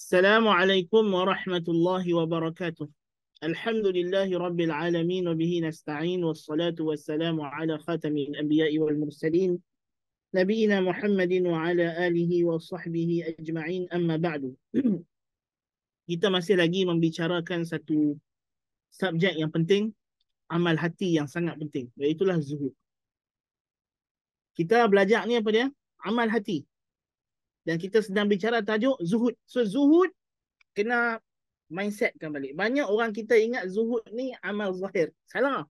Assalamualaikum warahmatullahi wabarakatuh. Alhamdulillahi rabbil alamin wa bihi nasta'in wassalatu wassalamu ala khatamil anbiya'i wal mursalin nabiyina Muhammadin wa ala alihi wa sahbihi ajma'in amma ba'du. Kita masih lagi membicarakan satu subjek yang penting, amal hati yang sangat penting, iaitu zuhud. Kita belajar ni apa dia? Amal hati. Dan kita sedang bicara tajuk zuhud. So zuhud kena mindsetkan balik. Banyak orang kita ingat zuhud ni amal zahir. Salah.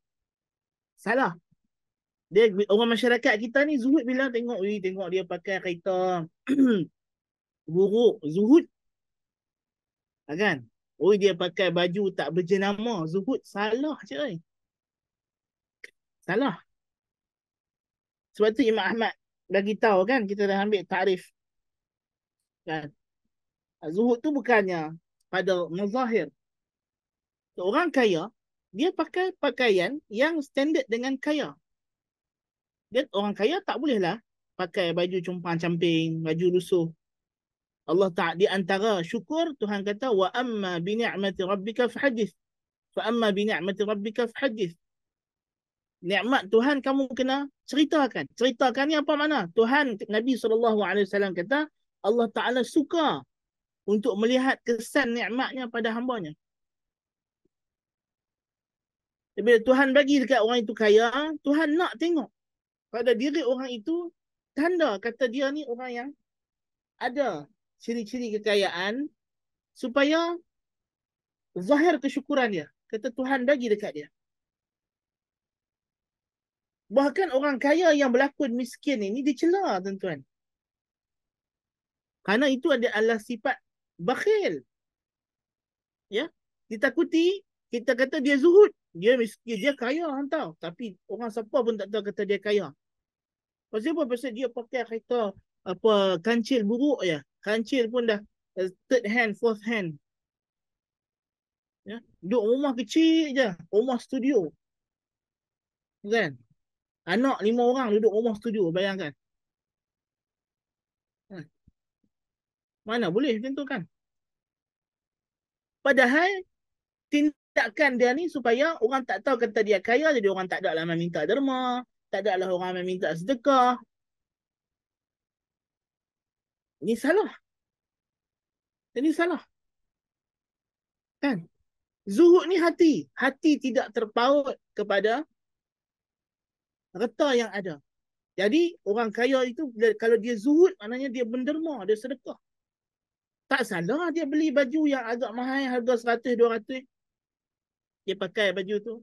Salah. Dia orang masyarakat kita ni zuhud bila tengok dia pakai kereta buruk, zuhud. Kan? Dia pakai baju tak berjenama, zuhud. Salah je. Salah. Sebab tu Imam Ahmad bagi tahu kan, kita dah ambil takrif. Kan? Zuhud tu bukannya pada mazahir. Orang kaya, dia pakai pakaian yang standard dengan kaya. Dia orang kaya tak bolehlah pakai baju compang-camping, baju lusuh. Allah Ta'ala di antara syukur Tuhan kata wa amma bi ni'mati rabbika fahaddits. Fa amma bi ni'mati rabbika fahaddits. Nikmat Tuhan kamu kena ceritakan. Ceritakan ni apa makna? Tuhan Nabi SAW kata Allah Ta'ala suka untuk melihat kesan nikmatnya pada hambanya. Bila Tuhan bagi dekat orang itu kaya, Tuhan nak tengok pada diri orang itu tanda kata dia ni orang yang ada ciri-ciri kekayaan supaya zahir kesyukuran dia. Kata Tuhan bagi dekat dia. Bahkan orang kaya yang berlakon miskin ini dicela tuan-tuan. Kerana itu adalah sifat bakhil. Ya, ditakuti, kita kata dia zuhud, dia miskin, dia kaya hantar. Tapi orang siapa pun tak tahu kata dia kaya. Pasal apa? Pasal dia pakai kereta kancil buruk ya. Kancil pun dah third hand, fourth hand. Ya, duduk rumah kecil je, rumah studio. Kan? Anak 5 orang duduk rumah studio, bayangkan. Mana boleh macam tu kan? Padahal tindakan dia ni supaya orang tak tahu kata dia kaya, jadi orang tak ada lah minta derma, tak ada lah orang minta sedekah. Ini salah. Ini salah. Kan? Zuhud ni hati. Hati tidak terpaut kepada harta yang ada. Jadi orang kaya itu kalau dia zuhud maknanya dia menderma, dia sedekah. Tak salah dia beli baju yang agak mahal, harga 100 200. Dia pakai baju tu.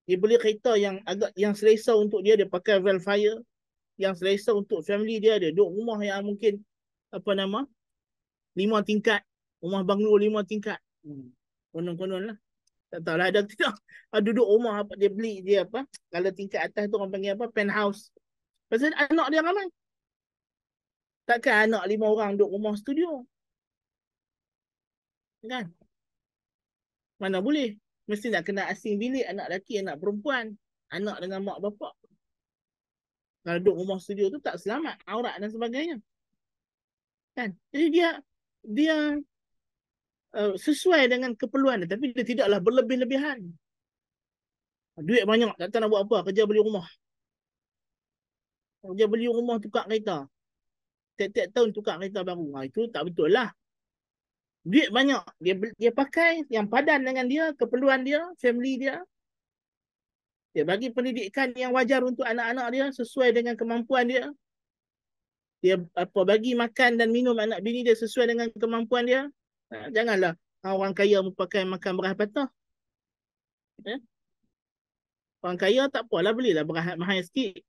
Dia beli kereta yang selesa untuk dia, dia pakai Velfire. Yang selesa untuk family dia, dia duduk rumah yang mungkin 5 tingkat, rumah banglo 5 tingkat. Konon-konon lah. Tak tahulah ada tidak. Duduk rumah apa dia beli dia apa? Kalau tingkat atas tu orang panggil apa? Penthouse. Pasal anak dia ramai. Takkan anak 5 orang duduk rumah studio. Kan? Mana boleh. Mesti nak kena asing bilik, anak lelaki, anak perempuan. Anak dengan mak bapak. Kalau duduk rumah studio tu tak selamat. Aurat dan sebagainya. Kan? Jadi dia sesuai dengan keperluan dia. Tapi dia tidaklah berlebih-lebihan. Duit banyak, tak tahu nak buat apa. Kerja beli rumah. Kerja beli rumah, tukar kereta. Tiap-tiap tahun tukar kereta baru. Itu tak betul lah. Duit banyak. Dia pakai yang padan dengan dia, keperluan dia, family dia. Dia bagi pendidikan yang wajar untuk anak-anak dia sesuai dengan kemampuan dia. Dia bagi makan dan minum anak bini dia sesuai dengan kemampuan dia. Janganlah orang kaya pakai makan beras patah. Orang kaya tak apalah, belilah beras mahal sikit.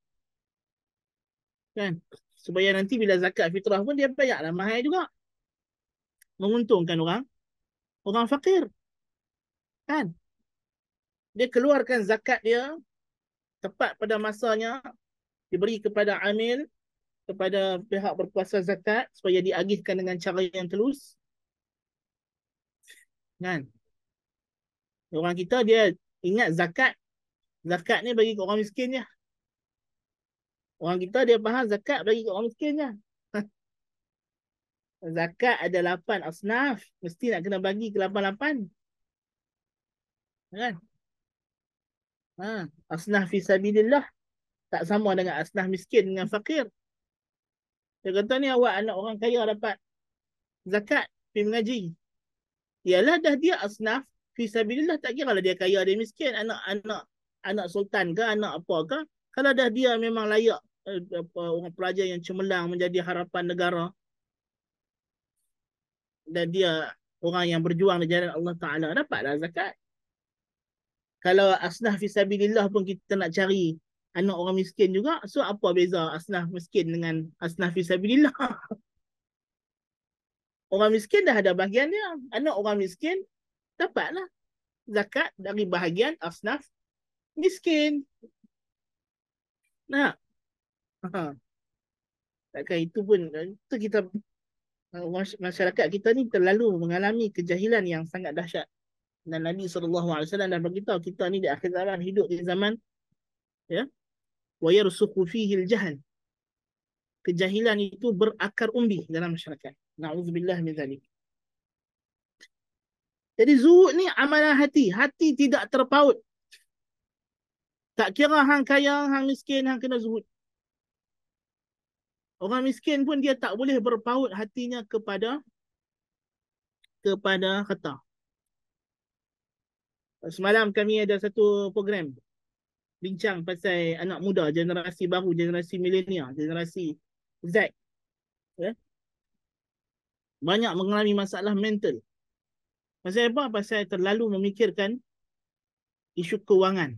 Kan? Supaya nanti bila zakat fitrah pun dia bayarlah mahal juga. Menguntungkan orang fakir. Kan? Dia keluarkan zakat dia tepat pada masanya, diberi kepada amil, kepada pihak berkuasa zakat supaya diagihkan dengan cara yang telus. Kan? Orang kita dia ingat zakat ni bagi ke orang miskin je. Orang kita dia faham zakat bagi ke orang miskin je. Zakat ada 8 asnaf. Mesti nak kena bagi ke 8-8. Kan? Asnaf fi sabilillah. Tak sama dengan asnaf miskin dengan fakir. Dia kata ni awak anak orang kaya dapat zakat pergi mengaji. Ialah dah dia asnaf fi sabilillah, tak kira lah dia kaya dia miskin, anak sultan ke anak apa ke, kalau dah dia memang layak orang pelajar yang cemerlang menjadi harapan negara, dan dia orang yang berjuang di jalan Allah Taala, dapatlah zakat. Kalau asnaf fi sabilillah pun kita nak cari anak orang miskin juga, so apa beza asnaf miskin dengan asnaf fi sabilillah? Orang miskin dah ada bahagian dia, anak orang miskin dapatlah zakat dari bahagian asnaf miskin. Nah, ha, takkan itu pun itu kita, masyarakat kita ni terlalu mengalami kejahilan yang sangat dahsyat. Dan Nabi SAW dah beritahu kita ni di akhir zaman, hidup di zaman ya, wa yarsukhu fihi al-jahl. Kejahilan itu berakar umbi dalam masyarakat. Na'udzubillah min zalik. Jadi zuhud ni amalan hati. Hati tidak terpaut. Tak kira hang kaya, hang miskin, hang kena zuhud. Orang miskin pun dia tak boleh berpaut hatinya kepada harta. Semalam kami ada satu program bincang pasal anak muda, generasi baru, generasi milenial, generasi Z. Ya? Banyak mengalami masalah mental. Pasal apa? Pasal terlalu memikirkan isu kewangan.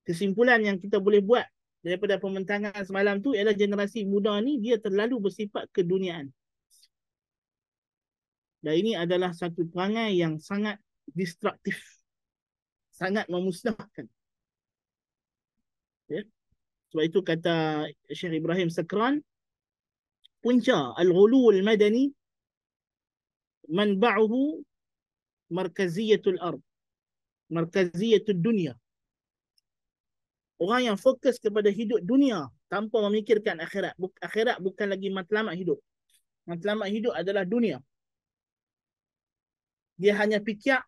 Kesimpulan yang kita boleh buat daripada pembentangan semalam tu ialah generasi muda ni dia terlalu bersifat keduniaan. Dan ini adalah satu perangai yang sangat destruktif, sangat memusnahkan. Ya? Sebab itu kata Syekh Ibrahim Sakran, punca al-ghulu al-madani manba'uhu markaziyatul ard, markaziyatul dunia. Orang yang fokus kepada hidup dunia tanpa memikirkan akhirat. Akhirat bukan lagi matlamat hidup. Matlamat hidup adalah dunia. Dia hanya fikir,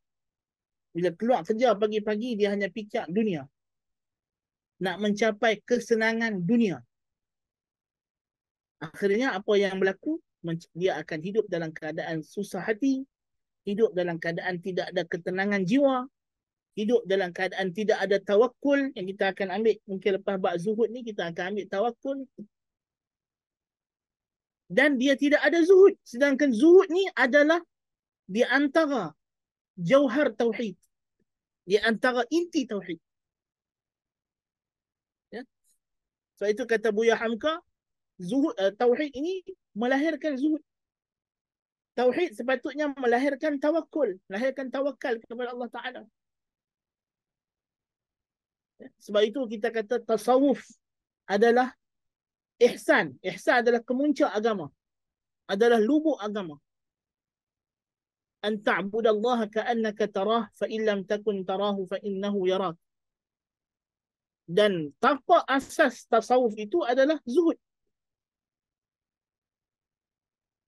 bila keluar kerja pagi-pagi, dia hanya fikir dunia. Nak mencapai kesenangan dunia. Akhirnya apa yang berlaku? Dia akan hidup dalam keadaan susah hati, hidup dalam keadaan tidak ada ketenangan jiwa, hidup dalam keadaan tidak ada tawakul, yang kita akan ambil mungkin lepas bab zuhud ni kita akan ambil tawakul. Dan dia tidak ada zuhud, sedangkan zuhud ni adalah di antara jauhar tauhid, di antara inti tauhid. Ya? So itu kata Buya Hamka, zuhud, tauhid ini melahirkan zuhud. Tauhid sepatutnya melahirkan tawakul, melahirkan tawakal kepada Allah Ta'ala. Ya? Sebab itu kita kata tasawuf adalah ihsan. Ihsan adalah kemuncak agama, adalah lubuk agama. An ta'budallaha ka'annaka tarah, fa in lam takun tarahu fa innahu yarak. Dan tapak asas tasawuf itu adalah zuhud.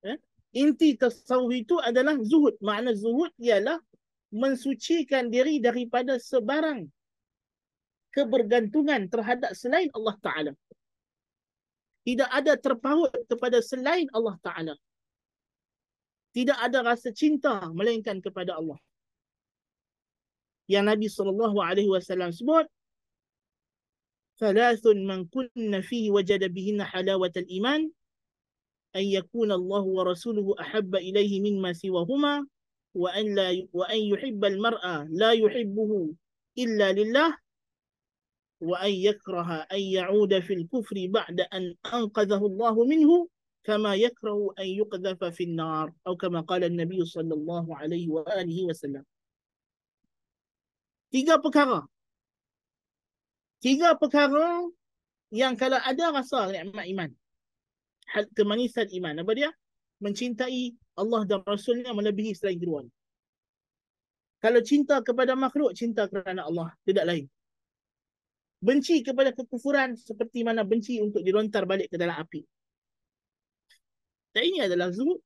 Ya? Inti tasawuf itu adalah zuhud. Makna zuhud ialah mensucikan diri daripada sebarang kebergantungan terhadap selain Allah Ta'ala. Tidak ada terpaut kepada selain Allah Ta'ala. Tidak ada rasa cinta melainkan kepada Allah. Yang Nabi SAW sebut, ثلاث من كن فيه وجد بهن حلاوة الإيمان أن يكون الله ورسوله أحب إليه مما سواهما وأن يحب المرأة لا يحبه إلا لله وأن يكره أن يعود في الكفر بعد أن أنقذه الله منه كما يكره أن يقذف في النار أو كما قال النبي صلى الله عليه وآله وسلم. Tiga perkara yang kalau ada rasa nikmat iman, kemanisan iman. Apa dia? Mencintai Allah dan Rasulnya melebihi selain kedua. Kalau cinta kepada makhluk, cinta kerana Allah, tidak lain. Benci kepada kekufuran seperti mana benci untuk dilontar balik ke dalam api. Dan ini adalah zuhud.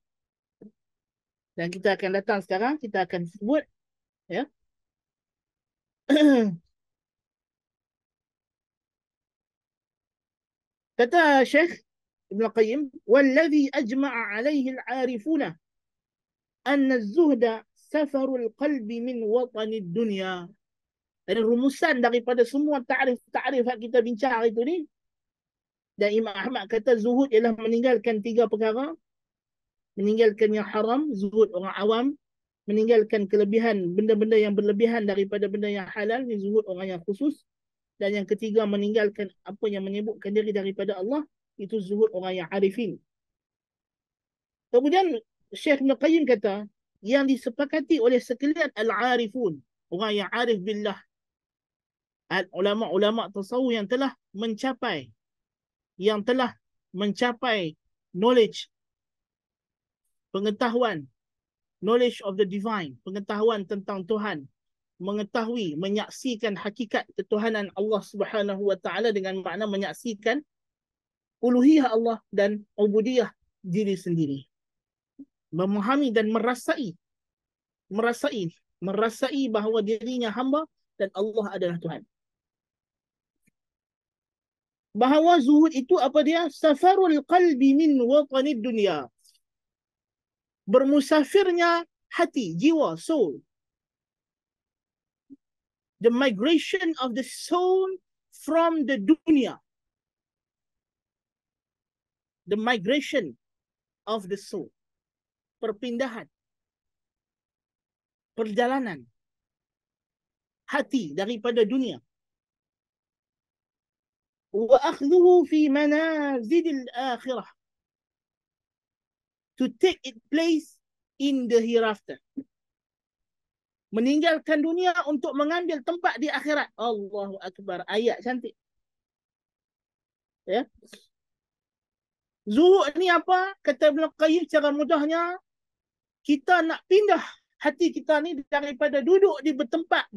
Dan kita akan datang sekarang, kita akan sebut, ya. Kata Syekh Ibn Qayyim, "Walladhi ajma'a alaihi al-'arifuna anna az-zuhda safarul qalbi min watani dunya." Ada rumusan daripada semua ta'rif yang kita bincang hari itu ni. Dan Imam Ahmad kata zuhud ialah meninggalkan 3 perkara. Meninggalkan yang haram, zuhud orang awam. Meninggalkan kelebihan, benda-benda yang berlebihan daripada benda yang halal, ni zuhud orang yang khusus. Dan yang ketiga, meninggalkan apa yang menyebutkan diri daripada Allah, itu zuhud orang yang arifin. Kemudian Syekh Ibn Qayyim kata, yang disepakati oleh sekalian al-arifun, orang yang arif billah, ulama-ulama tasawuf yang telah mencapai knowledge, pengetahuan, knowledge of the divine, pengetahuan tentang Tuhan, mengetahui, menyaksikan hakikat ketuhanan Allah Subhanahu wa taala dengan makna menyaksikan uluhiyah Allah dan ubudiyah diri sendiri. Memahami dan merasai bahawa dirinya hamba dan Allah adalah Tuhan. Bahawa zuhud itu apa dia? Safarul qalbi min watanid dunya. Bermusafirnya hati, jiwa, soul. The migration of the soul from the dunya. The migration of the soul. Perpindahan. Perjalanan hati daripada dunia. Wa akhdhuhu fi manazil al-akhirah. To take its place in the hereafter. Meninggalkan dunia untuk mengambil tempat di akhirat. Allahu Akbar. Ayat cantik. Ya. Zuhud ni apa? Kata Ibn Qayyim secara mudahnya, kita nak pindah hati kita ni daripada duduk di bertempat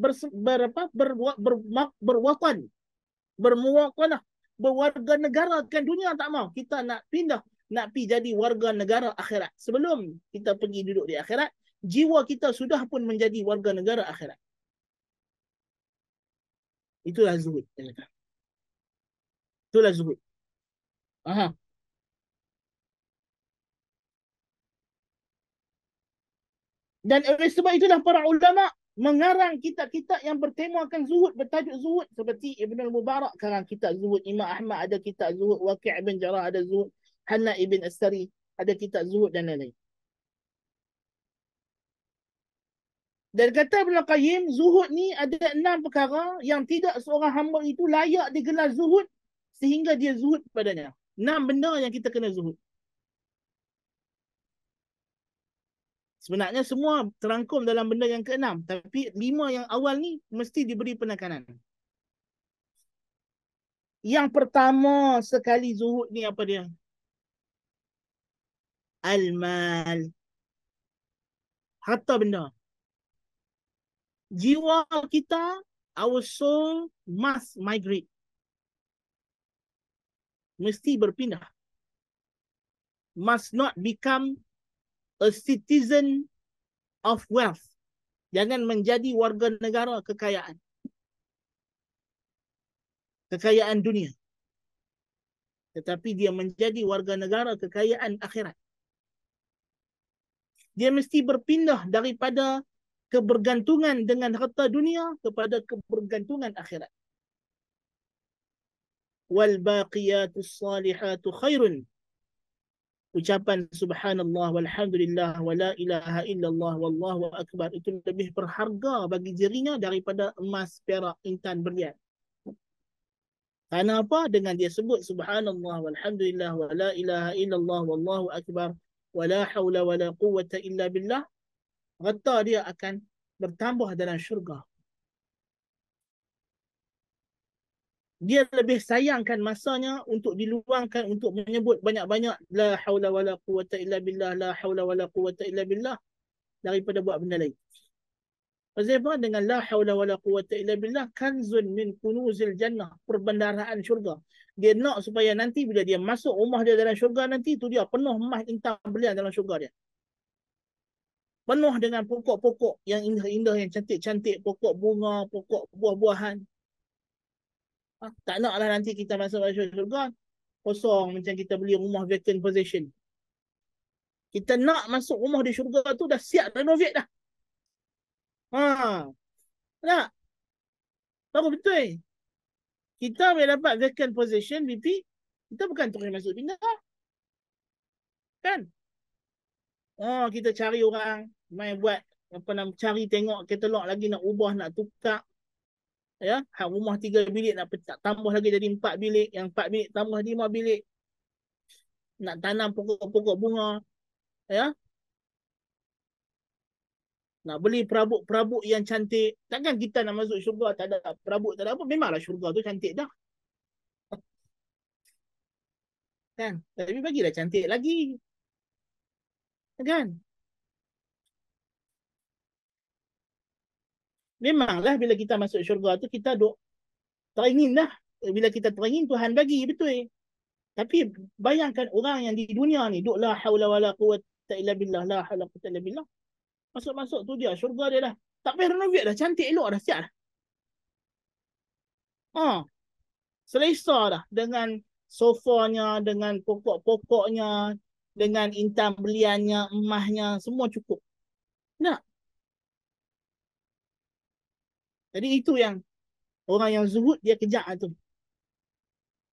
berwatan, bermuwatanah, berwarga negara kan dunia, tak mau. Kita nak pindah, nak pergi jadi warga negara akhirat. Sebelum kita pergi duduk di akhirat, jiwa kita sudah pun menjadi warga negara akhirat. Itulah zuhud. Itulah zuhud. Aha. Dan oleh sebab itulah para ulama mengarang kitab-kitab yang bertemakan zuhud, bertajuk zuhud, seperti Ibn al-Mubarak karang kitab zuhud, Imam Ahmad ada kitab zuhud, Waqi' bin Jarrah ada zuhud, Hanna ibn As-Sari ada kitab zuhud dan lain-lain. Dan kata Ibn Qayyim, zuhud ni ada 6 perkara yang tidak seorang hamba itu layak digelar zuhud sehingga dia zuhud padanya. 6 benda yang kita kena zuhud. Sebenarnya semua terangkum dalam benda yang ke-6. Tapi 5 yang awal ni mesti diberi penekanan. Yang pertama sekali zuhud ni apa dia? Al-mal. Harta benda. Jiwa kita, our soul must migrate. Mesti berpindah. Must not become a citizen of wealth. Jangan menjadi warga negara kekayaan. Kekayaan dunia. Tetapi dia menjadi warga negara kekayaan akhirat. Dia mesti berpindah daripada kebergantungan dengan harta dunia kepada kebergantungan akhirat. Wal baqiyatus salihatu khairun. Ucapan subhanallah walhamdulillah wa la ilaha illallah wallahu akbar itu lebih berharga bagi dirinya daripada emas, perak, intan, berlian. Karena apa? Dengan dia sebut subhanallah walhamdulillah wa la ilaha illallah wallahu akbar wa la hawla wa la quwwata illa billah, harta dia akan bertambah dalam syurga. Dia lebih sayangkan masanya untuk diluangkan untuk menyebut banyak-banyak la haula wala quwwata illa billah, la haula wala quwwata illa billah, daripada buat benda lain. Pasal apa? Dengan la haula wala quwata illa billah kanzun min kunuzil jannah, perbendaharaan syurga. Dia nak supaya nanti bila dia masuk rumah dia dalam syurga nanti tu dia penuh emas intan belian dalam syurga dia. Penuh dengan pokok-pokok yang indah-indah, yang cantik-cantik, pokok bunga, pokok buah-buahan. Ha? Tak naklah nanti kita masuk dalam syurga kosong macam kita beli rumah vacant possession. Kita nak masuk rumah di syurga tu dah siap renovate dah. Ha, tak? Baru betul. Kita bila dapat vacant possession BP, kita bukan terus masuk pindah, kan? Oh, kita cari orang main buat apa nama, cari tengok katalog lagi nak ubah, nak tukar, ya. Hak rumah 3 bilik nak tambah lagi jadi 4 bilik, yang 4 bilik tambah 5 bilik, nak tanam pokok-pokok bunga, ya. Nak beli perabot-perabot yang cantik. Takkan kita nak masuk syurga tak ada perabot, tak ada apa. Memanglah syurga tu cantik dah, kan? Tapi bagilah cantik lagi, kan? Memanglah bila kita masuk syurga tu kita duk teringin dah. Bila kita teringin Tuhan bagi, betul. Tapi bayangkan orang yang di dunia ni duk la haula wala quwata illa billah, la haula quwata illa billah. Masuk-masuk tu dia syurga dia dah. Tak payah renovate dah, cantik elok dah, siap dah. Ha, selesa dah dengan sofanya, dengan pokok-pokoknya, dengan intan beliannya, emasnya, semua cukup. Nah, jadi itu yang orang yang zuhud dia kejar tu.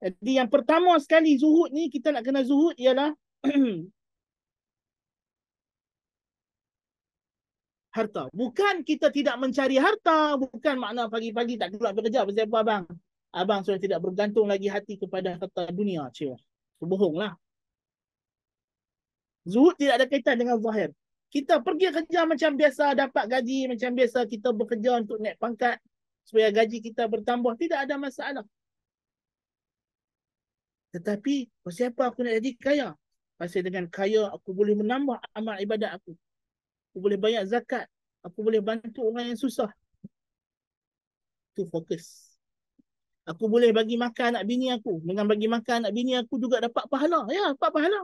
Jadi yang pertama sekali zuhud ni, kita nak kena zuhud ialah harta. Bukan kita tidak mencari harta, bukan makna pagi-pagi tak keluar bekerja. Pasal apa abang? Abang sudah tidak bergantung lagi hati kepada harta dunia. Cik. Bohonglah. Zuhud tidak ada kaitan dengan zahir. Kita pergi kerja macam biasa, dapat gaji macam biasa, kita bekerja untuk naik pangkat supaya gaji kita bertambah, tidak ada masalah. Tetapi pasal apa aku nak jadi kaya? Pasal dengan kaya aku boleh menambah amal ibadat aku. Aku boleh bayar zakat. Aku boleh bantu orang yang susah. Itu fokus. Aku boleh bagi makan anak bini aku. Dengan bagi makan anak bini aku juga dapat pahala. Ya, dapat pahala.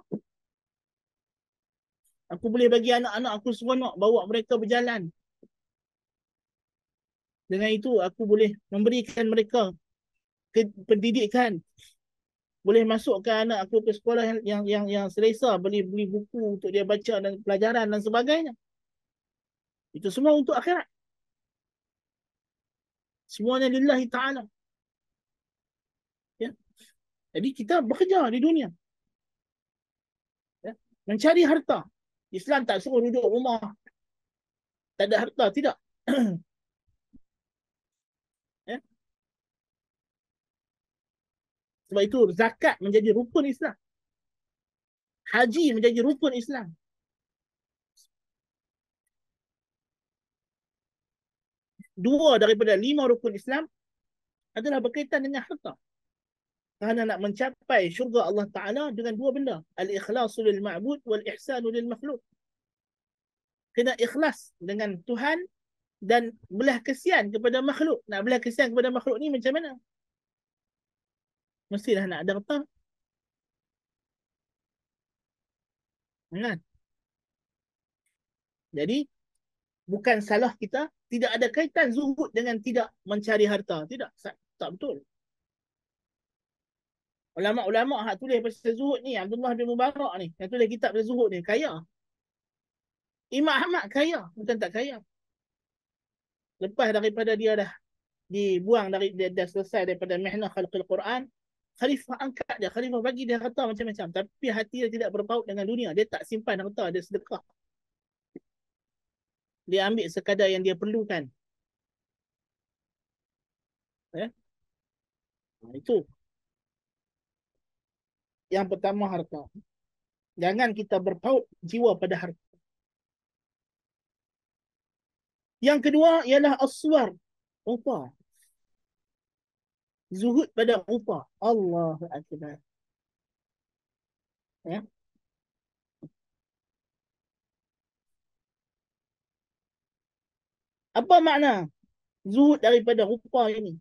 Aku boleh bagi anak-anak aku seronok, bawa mereka berjalan. Dengan itu aku boleh memberikan mereka pendidikan. Boleh masukkan anak aku ke sekolah yang selesa, beli buku untuk dia baca dan pelajaran dan sebagainya. Itu semua untuk akhirat. Semuanya lillahi ta'ala. Ya. Jadi kita bekerja di dunia. Ya. Mencari harta. Islam tak suruh duduk rumah tak ada harta, tidak. Ya. Sebab itu zakat menjadi rukun Islam. Haji menjadi rukun Islam. Dua daripada 5 rukun Islam adalah berkaitan dengan harta. Kerana nak mencapai syurga Allah Ta'ala dengan 2 benda. Al-ikhlasu lil ma'bud wal-ihsanu lil makhluk. Kena ikhlas dengan Tuhan dan belah kesian kepada makhluk. Nak belah kesian kepada makhluk ni macam mana? Mestilah nak ada harta. Kan? Jadi, bukan salah kita. Tidak ada kaitan zuhud dengan tidak mencari harta. Tidak. Tak betul. Ulama-ulama hak tulis pasal zuhud ni, Abdullah bin Mubarak ni, yang tulis kitab pasal zuhud ni, kaya. Imam Ahmad kaya, bukan tak kaya. Lepas daripada dia dah dibuang dari dia dah selesai daripada mihnah khalqil Quran, khalifah angkat dia, khalifah bagi dia harta macam-macam, tapi hati dia tidak berpaut dengan dunia. Dia tak simpan harta, dia sedekah. Dia ambil sekadar yang dia perlukan. Ya? Itu yang pertama, harta. Jangan kita berpaut jiwa pada harta. Yang kedua ialah aswar, rupa. Zuhud pada rupa. Allahu akbar. Ya? Apa makna zuhud daripada rupa ini?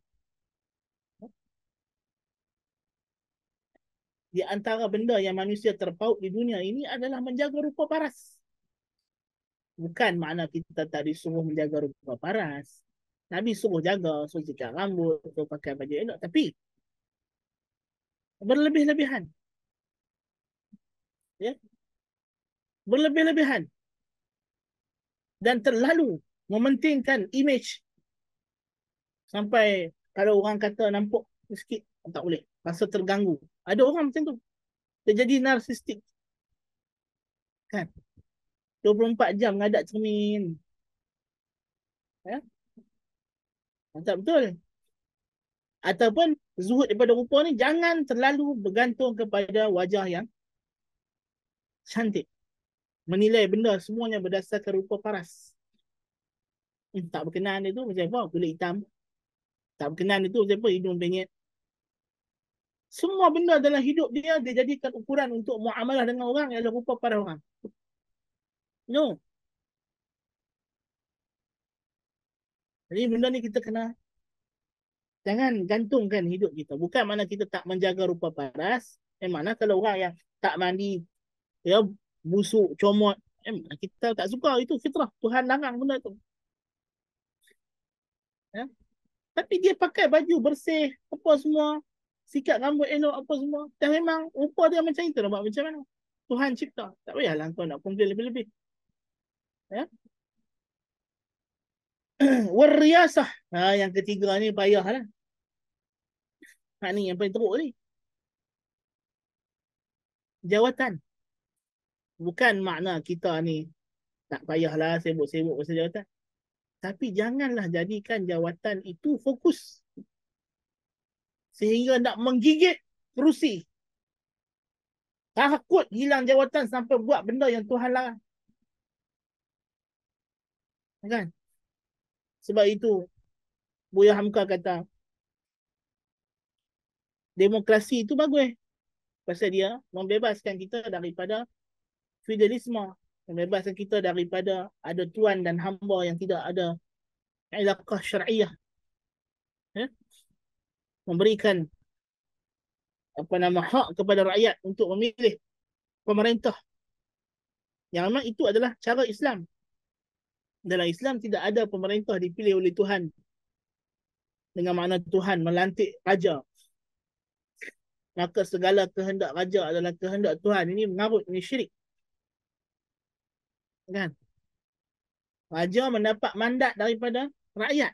Di antara benda yang manusia terpaut di dunia ini adalah menjaga rupa paras. Bukan makna kita tak disuruh menjaga rupa paras. Nabi suruh jaga, suruh sikat rambut, suruh pakai baju elok. Tapi berlebih-lebihan. Ya? Berlebih-lebihan. Dan terlalu mementingkan image. Sampai kalau orang kata nampak sikit, tak boleh. Rasa terganggu. Ada orang macam tu. Dia jadi narsistik. Kan? 24 jam menghadap cermin. Ya? Tak betul. Ataupun zuhud daripada rupa ni jangan terlalu bergantung kepada wajah yang cantik. Menilai benda semuanya berdasarkan rupa paras. Tak berkenan itu macam apa? Kulit hitam. Tak berkenan itu macam apa? Hidung penyet. Semua benda dalam hidup dia jadikan ukuran untuk muamalah dengan orang ialah rupa paras orang. No. Jadi benda ni kita kena jangan gantungkan hidup kita. Bukan mana kita tak menjaga rupa paras. Mana kalau orang yang tak mandi, ya, busuk, comot, kita tak suka. Itu fitrah. Tuhan larang benda tu. Ya? Tapi dia pakai baju bersih, apa semua, sikat rambut elok, apa semua. Dan memang rupa dia macam itu. Nak buat macam mana? Tuhan cipta. Tak payahlah kau nak komplain lebih-lebih. Ya? Warriyasah. Yang ketiga ni payahlah. Ni yang paling teruk ni. Jawatan. Bukan makna kita ni tak payahlah sibuk-sibuk pasal jawatan. Tapi janganlah jadikan jawatan itu fokus. Sehingga nak menggigit kerusi. Takut hilang jawatan sampai buat benda yang Tuhan larang. Kan? Sebab itu, Buya Hamka kata, demokrasi itu bagus. Pasal dia membebaskan kita daripada feudalisme. Membebaskan kita daripada ada tuan dan hamba yang tidak ada ilaqah syariah. Ya? Memberikan hak kepada rakyat untuk memilih pemerintah. Yang memang itu adalah cara Islam. Dalam Islam tidak ada pemerintah dipilih oleh Tuhan. Dengan makna Tuhan melantik raja. Maka segala kehendak raja adalah kehendak Tuhan. Ini mengarut, ini syirik. Kan? Raja mendapat mandat daripada rakyat.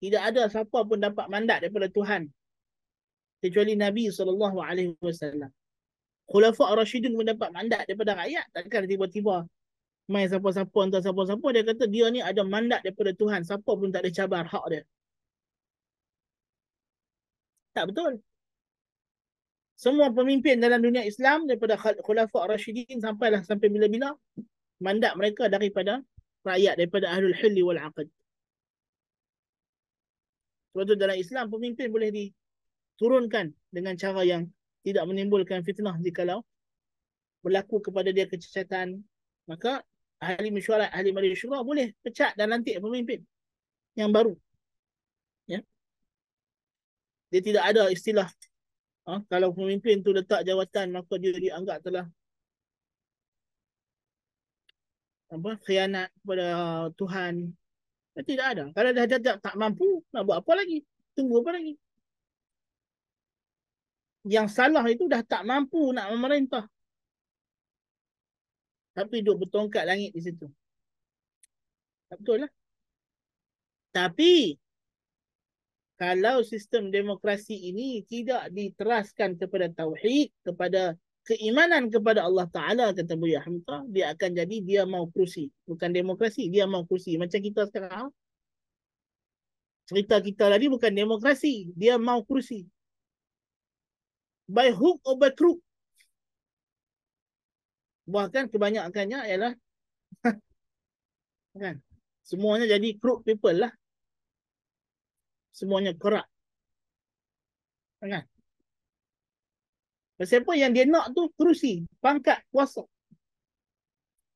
Tidak ada siapa pun dapat mandat daripada Tuhan. Kecuali Nabi SAW. Khulafa' Rashidun mendapat mandat daripada rakyat. Takkan tiba-tiba main siapa-siapa entah siapa-siapa. Dia kata dia ni ada mandat daripada Tuhan. Siapa pun tak ada cabar hak dia. Tak betul. Semua pemimpin dalam dunia Islam daripada Khulafa' Rashidin sampai bila-bila mandat mereka daripada rakyat, daripada ahlul hilli wal aqd. Sebab tu dalam Islam pemimpin boleh diturunkan dengan cara yang tidak menimbulkan fitnah jikalau berlaku kepada dia kecacatan. Maka ahli mesyuarat, ahli majlis syura boleh pecat dan lantik pemimpin yang baru. Ya. Dia tidak ada istilah kalau pemimpin tu letak jawatan maka dia dianggap telah khianat kepada Tuhan. Tidak ada. Kalau dah tak mampu, nak buat apa lagi? Tunggu apa lagi? Yang salah itu dah tak mampu nak memerintah. Tapi duduk bertongkat langit di situ. Tak betul lah. Tapi kalau sistem demokrasi ini tidak diteraskan kepada tauhid, kepada keimanan kepada Allah Ta'ala, kata Buya Hamka, dia akan jadi dia mau kerusi. Bukan demokrasi, dia mau kerusi. Macam kita sekarang. Cerita kita tadi bukan demokrasi, dia mau kerusi. By hook or by crook. Bahkan kebanyakannya ialah kan, semuanya jadi crook people lah. Semuanya corrupt. Kan? Siapa yang dia nak tu kerusi, pangkat, kuasa.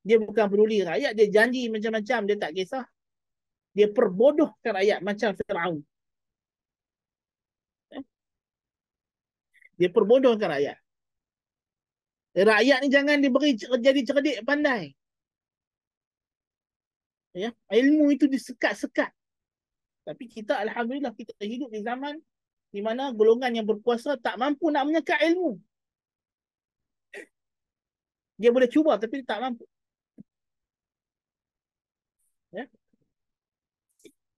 Dia bukan peduli rakyat, dia janji macam-macam, dia tak kisah. Dia perbodohkan rakyat macam Firaun. Eh, Dia perbodohkan rakyat. Rakyat ni jangan diberi jadi cerdik pandai. Ya, ilmu itu disekat-sekat. Tapi kita alhamdulillah kita hidup di zaman di mana golongan yang berkuasa tak mampu nak menyekat ilmu. Dia boleh cuba tapi tak mampu. Ya.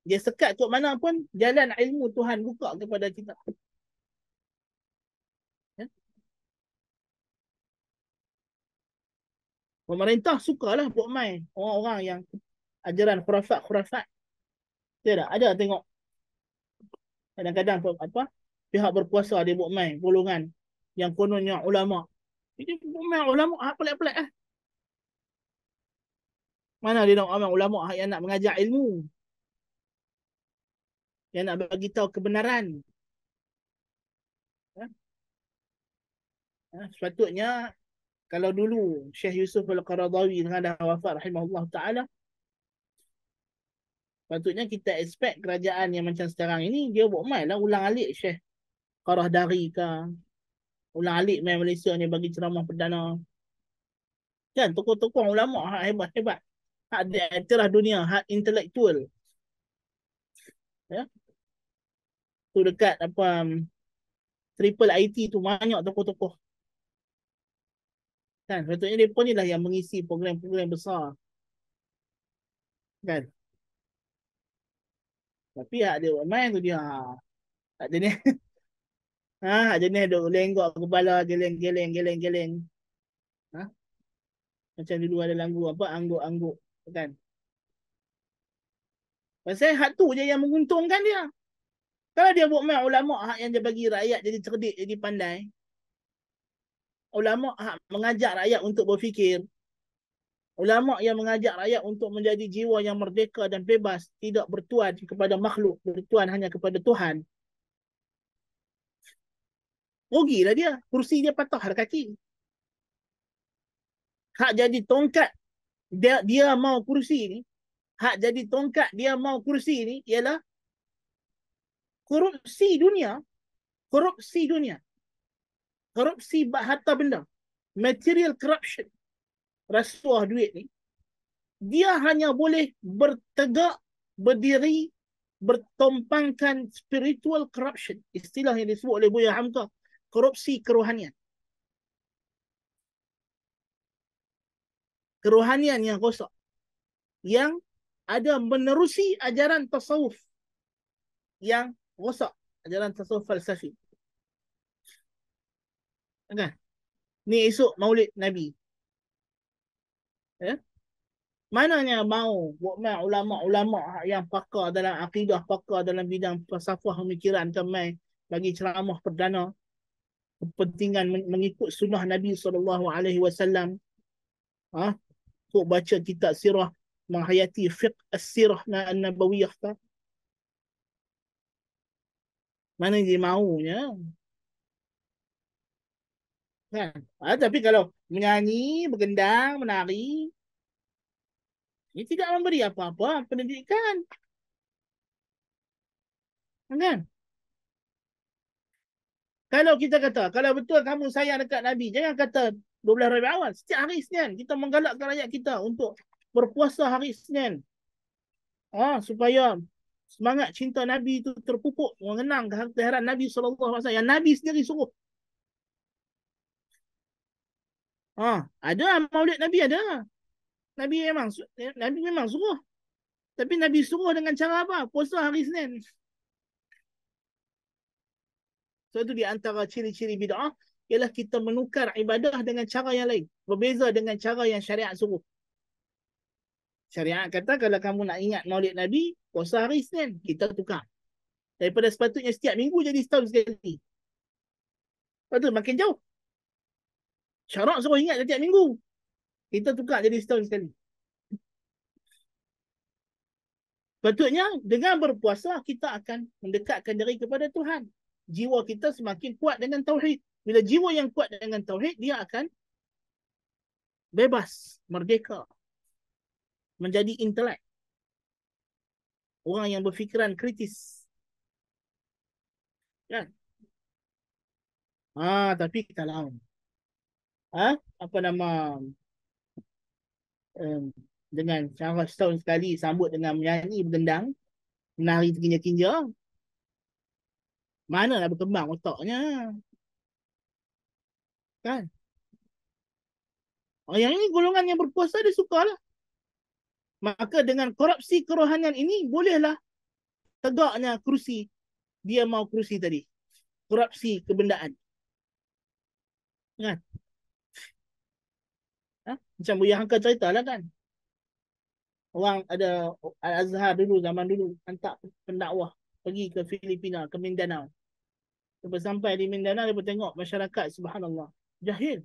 Dia sekat kat mana pun jalan ilmu Tuhan buka kepada kita. Ya. Pemerintah sukalah buat main orang-orang yang ajaran khurafat-khurafat. Dia tak ada tengok kadang-kadang apa pihak berkuasa dia buat main golongan yang kononnya ulama. Jadi buat main ulama pelik-pelik ah. Mana dia nak amal ulama yang nak mengajar ilmu, yang nak bagi tahu kebenaran. Ya. Sepatutnya kalau dulu Syekh Yusuf Al-Qaradawi dengan dah wafat rahimahullah taala, patutnya kita expect kerajaan yang macam sekarang ini dia buat main lah ulang alik Syekh Qarah Dari ke, ulang alik main Malaysia ni bagi ceramah perdana. Kan tokoh-tokoh ulama hak hebat-hebat, hak diiktiraf dunia, hak intelektual. Ya. Tu dekat apa Triple IT tu banyak tokoh-tokoh. Kan patutnya depa ni lah yang mengisi program-program besar. Kan. Tapi hak dia buat main tu dia. Tak jenis hak jenis duk lenggok kepala geleng-geleng geleng-geleng. Ha? Macam dulu ada lagu apa angguk-angguk kan. Pasal hak tu je yang menguntungkan dia. Kalau dia buat main ulama hak yang dia bagi rakyat jadi cerdik, jadi pandai. Ulama hak mengajak rakyat untuk berfikir. Ulama yang mengajak rakyat untuk menjadi jiwa yang merdeka dan bebas, tidak bertuan kepada makhluk, bertuan hanya kepada Tuhan. Rugilah dia, kursi dia patah ada kaki. Hak jadi tongkat dia mau kursi ni, hak jadi tongkat dia mau kursi ni ialah korupsi dunia, korupsi dunia, korupsi harta benda, material corruption, rasuah duit ni, dia hanya boleh bertegak, berdiri, bertompangkan spiritual corruption. Istilah yang disebut oleh Buya Hamka, korupsi kerohanian. Kerohanian yang rosak. Yang ada menerusi ajaran tasawuf yang rosak, ajaran tasawuf falsafi. Kan? Ni esok Maulid Nabi. Ya? Mananya mau buat main ulama-ulama yang pakar dalam akidah, pakar dalam bidang falsafah pemikiran kemai bagi ceramah perdana kepentingan mengikut sunnah Nabi SAW. Ha? Untuk baca kitab sirah, menghayati fiqh as-sirah an-nabawiyah tak? Mana dia maunya? Kan? Tapi kalau menyanyi, bergendang, menari, ini tidak memberi apa-apa pendidikan. Kan? Kalau kita kata, kalau betul kamu sayang dekat Nabi, jangan kata 12 Rabiul Awal. Setiap hari Isnin, kita menggalakkan rakyat kita untuk berpuasa hari Isnin. Supaya semangat cinta Nabi itu terpupuk, mengenang kehadiran Nabi SAW. Yang Nabi sendiri suruh. Ada maulid Nabi ada. Nabi memang suruh. Tapi Nabi suruh dengan cara apa? Puasa hari Isnin. So itu di antara ciri-ciri bid'ah ialah kita menukar ibadah dengan cara yang lain. Berbeza dengan cara yang syariat suruh. Syariat kata kalau kamu nak ingat maulid Nabi, puasa hari Isnin. Kita tukar. Daripada sepatutnya setiap minggu jadi setahun sekali. Lepas tu makin jauh. Syarak suruh ingat setiap minggu. Kita tukar jadi setahun sekali. Patutnya dengan berpuasa kita akan mendekatkan diri kepada Tuhan. Jiwa kita semakin kuat dengan tauhid. Bila jiwa yang kuat dengan tauhid, dia akan bebas, merdeka, menjadi intelek. Orang yang berfikiran kritis. Kan? Tapi kalau apa nama, um, dengan cara setahun sekali sambut dengan menyanyi, bergendang, menari terkinja-kinja, mana nak berkembang otaknya, kan? Yang ini golongan yang berkuasa dia sukalah. Maka dengan korupsi kerohanian ini bolehlah tegaknya kerusi. Dia mau kerusi tadi. Korupsi kebendaan. Kan? Macam Buya Hamka cerita lah kan. Orang ada Al-Azhar dulu, zaman dulu, hantar pendakwah pergi ke Filipina, ke Mindanao. Lepas sampai di Mindanao, dia tengok masyarakat, subhanallah, jahil.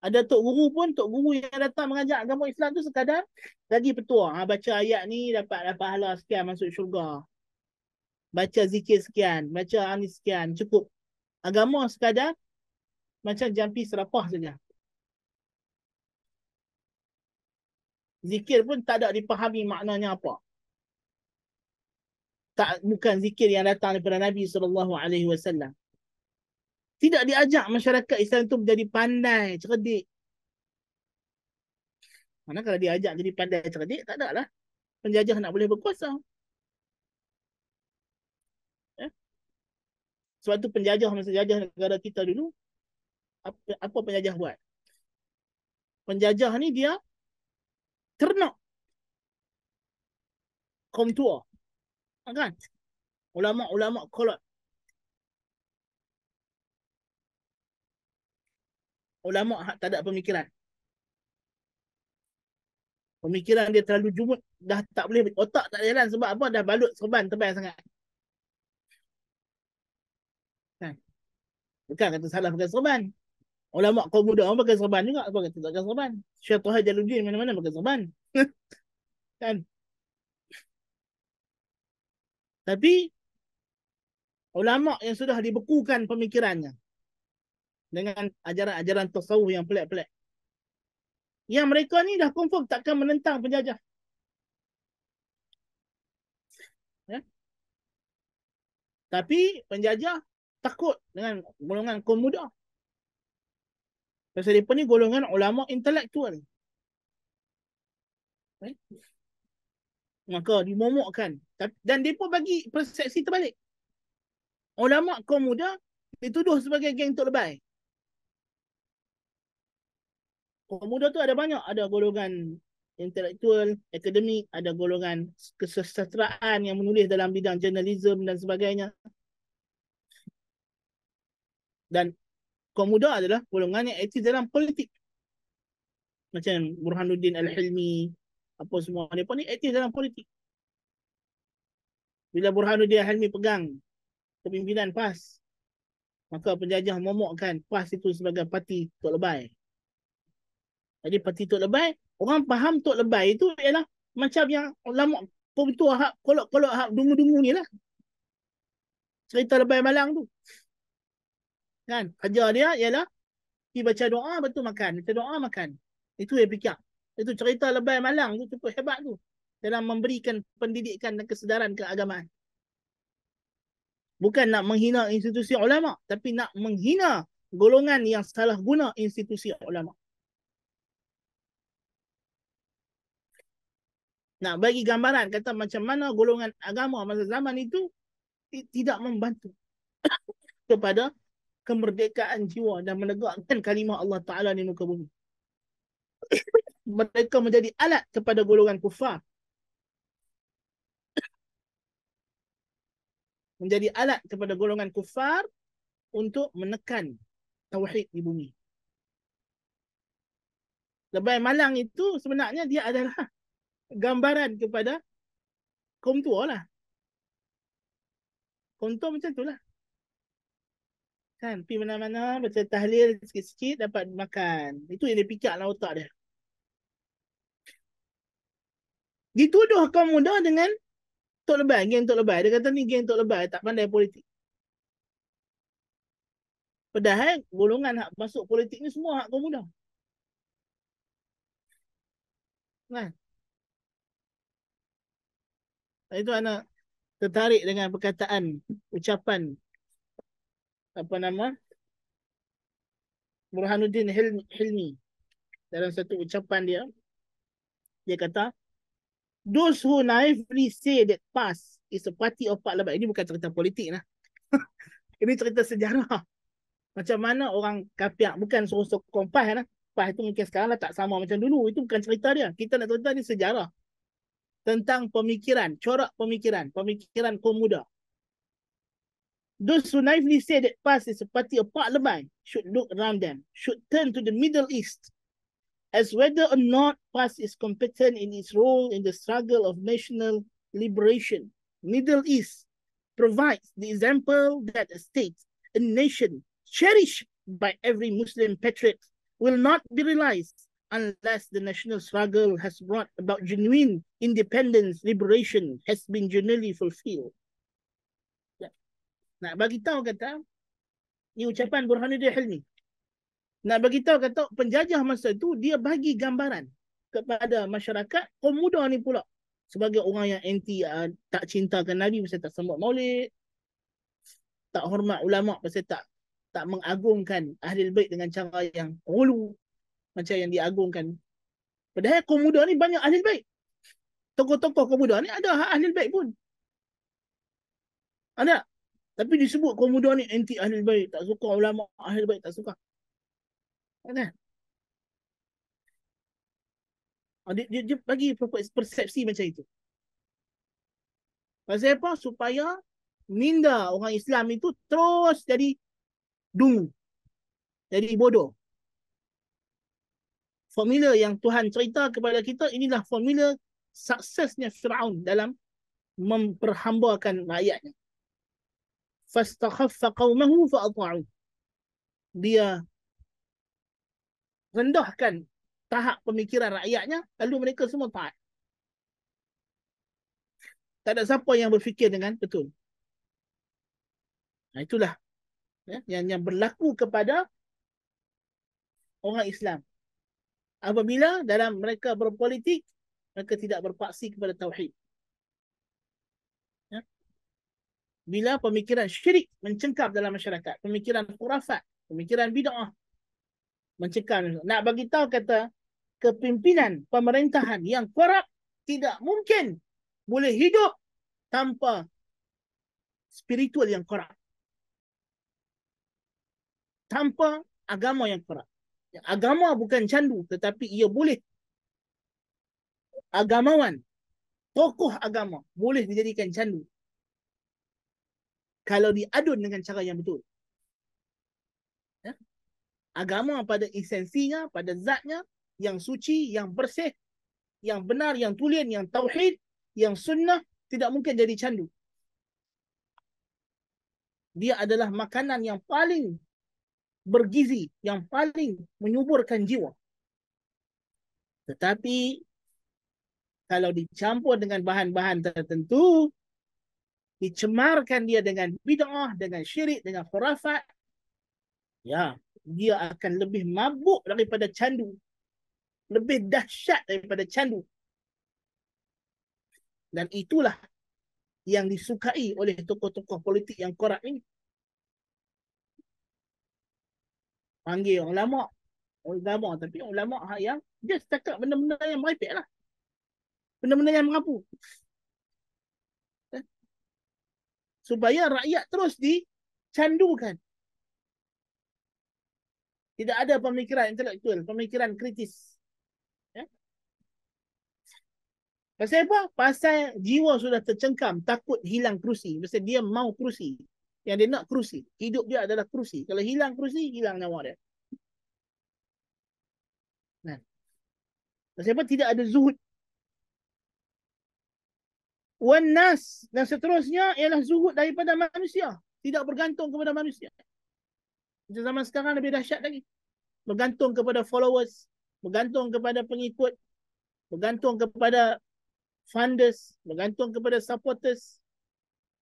Ada tok guru pun, tok guru yang datang mengajak agama Islam tu sekadar lagi petua. Baca ayat ni dapat pahala sekian masuk syurga. Baca zikir sekian, baca anis sekian, cukup. Agama sekadar macam jampi serapah saja. Zikir pun tak ada dipahami maknanya apa. Tak, bukan zikir yang datang daripada Nabi SAW. Tidak diajak masyarakat Islam itu menjadi pandai, cerdik. Mana kalau diajak jadi pandai, cerdik, tak ada lah. Penjajah nak boleh berkuasa. Ya? Sebab tu penjajah, masa jajah negara kita dulu, apa penjajah buat? Penjajah ni dia ternak kaum tua. Kan? Ulama-ulama kolot. Ulama tak ada pemikiran. Pemikiran dia terlalu jumut. Dah tak boleh, otak tak jalan sebab apa? Dah balut serban tebal sangat. Kan? Bukan kata salah pakai serban. Ulama kaum muda orang pakai serban juga. Apa kata tak pakai serban? Syekh Toha Jaluddin mana-mana pakai serban. Kan? Tapi ulama yang sudah dibekukan pemikirannya dengan ajaran-ajaran tasawuf yang pelik-pelik. Yang mereka ni dah confirm takkan menentang penjajah. Ya? Tapi penjajah takut dengan golongan kaum muda. Pasal mereka ni golongan ulama intelektual. Eh? Maka dimomokkan. Dan mereka bagi persepsi terbalik. Ulama kaum muda dituduh sebagai geng tok lebay. Kaum muda tu ada banyak. Ada golongan intelektual, akademik, ada golongan kesusastraan yang menulis dalam bidang jurnalism dan sebagainya. Dan kaum muda adalah golongan yang aktif dalam politik. Macam Burhanuddin Al-Hilmi, apa semua. Mereka ni aktif dalam politik. Bila Burhanuddin Al-Hilmi pegang kepimpinan PAS, maka penjajah momokkan PAS itu sebagai parti Tok Lebay. Jadi parti Tok Lebay, orang faham Tok Lebay itu ialah macam yang ulama pemtua hak kolok-kolok hak dungu-dungu ni lah. Cerita Lebay Malang tu. Kan? Kerja dia ialah pergi baca doa, betul makan. Baca doa, makan. Itu yang fikir. Itu cerita Lebay Malang tu cukup hebat tu. Dalam memberikan pendidikan dan kesedaran keagamaan. Bukan nak menghina institusi ulama, tapi nak menghina golongan yang salah guna institusi ulama. Nak bagi gambaran kata macam mana golongan agama masa zaman itu tidak membantu kepada kemerdekaan jiwa dan menegakkan kalimah Allah Ta'ala di muka bumi. Mereka menjadi alat kepada golongan kufar. Menjadi alat kepada golongan kufar untuk menekan tauhid di bumi. Lebay Malang itu sebenarnya dia adalah gambaran kepada kaum tua lah. Kaum tua macam tu lah. Kan, pergi mana-mana, baca tahlil sikit-sikit, dapat makan. Itu yang dia fikir dalam otak dia. Dituduh kaum muda dengan Tok Lebay, geng Tok Lebay. Dia kata ni geng Tok Lebay, tak pandai politik. Padahal golongan hak masuk politik ni semua hak kaum muda. Kan? Itu anak tertarik dengan perkataan, ucapan, apa nama, Burhanuddin Hilmi. Dalam satu ucapan dia, dia kata, those who naively say that PAS is a party of Pak Lebat. Ini bukan cerita politik lah. Ini cerita sejarah. Macam mana orang kapiak, bukan suruh sokong PAS lah. PAS itu mungkin sekarang lah tak sama macam dulu. Itu bukan cerita dia. Kita nak cerita ni sejarah. Tentang pemikiran, corak pemikiran, pemikiran kaum muda. Those who naively say that PAS is a party of Pak Lebat should look around them, should turn to the Middle East as whether or not PAS is competent in its role in the struggle of national liberation. Middle East provides the example that a state, a nation cherished by every Muslim patriot will not be realized unless the national struggle has brought about genuine independence, liberation has been genuinely fulfilled. Nak bagi tahu kata, ini ucapan Burhanuddin Hilmi. Nak bagi tahu kata penjajah masa itu dia bagi gambaran kepada masyarakat kaum muda ni pula sebagai orang yang anti, tak cintakan Nabi pasal tak sembah Maulid, tak hormat ulama pasal tak mengagungkan Ahlul Bait dengan cara yang ulu macam yang diagungkan. Padahal kaum muda ni banyak Ahlul Bait. Tokoh-tokoh kaum muda ni ada Ahlul Bait pun. Ada. Tapi disebut kaum muda ni anti Ahlul Bait, tak suka ulama Ahlul Bait, tak suka. Ada. Dia bagi persepsi macam itu. Pasal apa? Supaya minda orang Islam itu terus jadi dungu, jadi bodoh. Formula yang Tuhan cerita kepada kita, inilah formula suksesnya Fir'aun dalam memperhambakan rakyatnya. Fastakhaffa qaumahu fa'ata'u. Dia rendahkan tahap pemikiran rakyatnya, lalu mereka semua taat. Tak ada siapa yang berfikir dengan betul. Nah, itulah yang berlaku kepada orang Islam. Apabila dalam mereka berpolitik, mereka tidak berpaksi kepada tauhid. Bila pemikiran syirik mencengkap dalam masyarakat, pemikiran khurafat, pemikiran bid'ah mencengkap. Nak bagi tahu kata kepimpinan pemerintahan yang korup tidak mungkin boleh hidup tanpa spiritual yang korup, tanpa agama yang korup. Agama bukan candu, tetapi ia boleh, agamawan, tokoh agama boleh dijadikan candu kalau diadun dengan cara yang betul. Ya? Agama pada esensinya, pada zatnya, yang suci, yang bersih, yang benar, yang tulen, yang tauhid, yang sunnah, tidak mungkin jadi candu. Dia adalah makanan yang paling bergizi, yang paling menyuburkan jiwa. Tetapi kalau dicampur dengan bahan-bahan tertentu, dicemarkan dia dengan bid'ah, dengan syirik, dengan khurafat, ya, dia akan lebih mabuk daripada candu, lebih dahsyat daripada candu. Dan itulah yang disukai oleh tokoh-tokoh politik yang korup ini. Panggil ulama, tapi ulama yang dia setakat benda-benda yang merepek lah, benda-benda yang merapu, supaya rakyat terus dicandukan. Tidak ada pemikiran intelektual, pemikiran kritis. Ya? Pasal apa? Pasal jiwa sudah tercengkam, takut hilang kerusi. Pasal dia mau kerusi. Yang dia nak kerusi. Hidup dia adalah kerusi. Kalau hilang kerusi, hilang nyawa dia. Nah. Pasal apa? Tidak ada zuhud. Wan nas, dan seterusnya ialah zuhud daripada manusia. Tidak bergantung kepada manusia. Macam zaman sekarang lebih dahsyat lagi. Bergantung kepada followers, bergantung kepada pengikut, bergantung kepada funders, bergantung kepada supporters,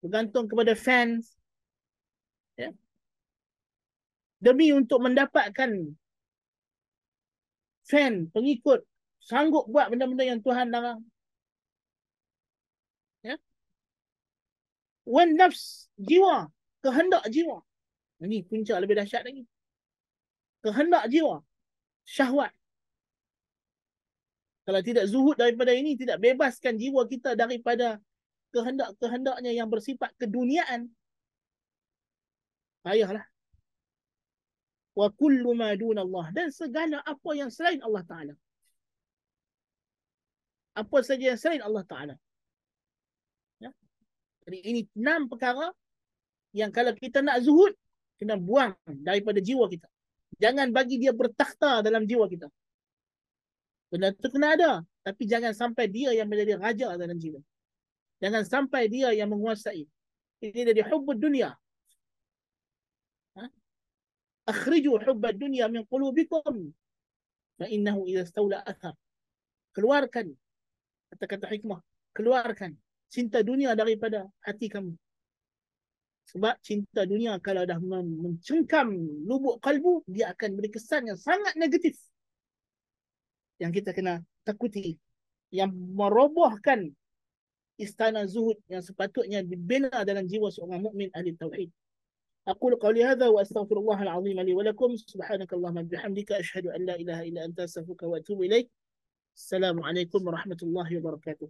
bergantung kepada fans. Ya. Demi untuk mendapatkan fan, pengikut, sanggup buat benda-benda yang Tuhan larang. Ya. Wan nafs, jiwa, kehendak jiwa. Ini punca lebih dahsyat lagi. Kehendak jiwa, syahwat. Kalau tidak zuhud daripada ini, tidak bebaskan jiwa kita daripada kehendak-kehendaknya yang bersifat keduniaan, payahlah. Wa kullu ma dunallah, dan segala apa yang selain Allah Ta'ala. Apa saja yang selain Allah Ta'ala. Ya? Jadi ini 6 perkara yang kalau kita nak zuhud, kena buang daripada jiwa kita. Jangan bagi dia bertakhta dalam jiwa kita. Benda tu kena ada, tapi jangan sampai dia yang menjadi raja dalam jiwa. Jangan sampai dia yang menguasai. Ini jadi hubbud dunia. Ha? Akhriju hubbad dunia min qulubikum fa innahu idza stawla athar. Keluarkan, kata-kata hikmah, keluarkan cinta dunia daripada hati kamu. Sebab cinta dunia kalau dah mencengkam lubuk kalbu, dia akan beri kesan yang sangat negatif. Yang kita kena takuti. Yang merobohkan istana zuhud yang sepatutnya dibina dalam jiwa seorang mukmin ahli tauhid. أقول قولي هذا وأستغفر الله العظيم لي ولكم سبحانك اللهم بحمدك أشهد أن لا إله إلا أنت أستغفرك وأتوب إليك السلام عليكم ورحمة الله وبركاته